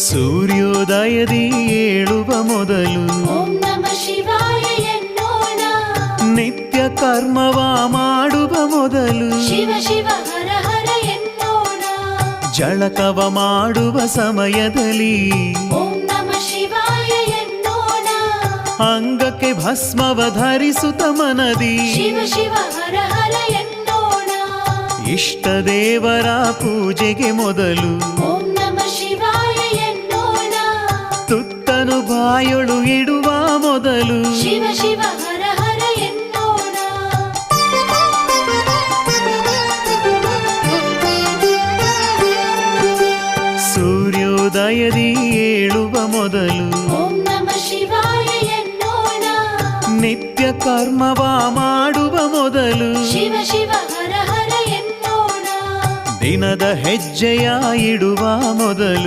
ಸೂರ್ಯೋದಯದಿ ಏಳುವ ಮೊದಲು ಓಂ ನಮಃ ಶಿವಾಯ ಎನ್ನೋಣ. ನಿತ್ಯ ಕರ್ಮವ ಮಾಡುವ ಮೊದಲು ಶಿವ ಶಿವ ಹರ ಹರ ಎನ್ನೋಣ. ಜಳಕವ ಮಾಡುವ ಸಮಯದಲ್ಲಿ ಓಂ ನಮಃ ಶಿವಾಯ ಎನ್ನೋಣ. ಅಂಗಕ್ಕೆ ಭಸ್ಮವ ಧರಿಸುತ್ತ ಮನದಿ ಶಿವ ಶಿವ ಹರ ಹರ ಎನ್ನೋಣ. ಇಷ್ಟ ದೇವರ ಪೂಜೆಗೆ ಮೊದಲು ಓಂ ನಮಃ ಶಿವಾಯ ಎನ್ನೋಣ. ತುತ್ತನು ಬಾಯೊಳು ಇಡುವ ಮೊದಲು ಶಿವ ಶಿವ ಹರ ಹರ ಎನ್ನೋಣ. ಸೂರ್ಯೋದಯದಿ ಏಳುವ ಮೊದಲು ಓಂ ನಮಃ ಶಿವಾಯ ಎನ್ನೋಣ. ನಿತ್ಯ ಕರ್ಮವ ಮಾಡುವ ಮೊದಲು ಶಿವ ಶಿವ ಹರ ಹರ ಎನ್ನೋಣ. ದಿನದ ಹೆಜ್ಜೆಯ ಇಡುವ ಮೊದಲು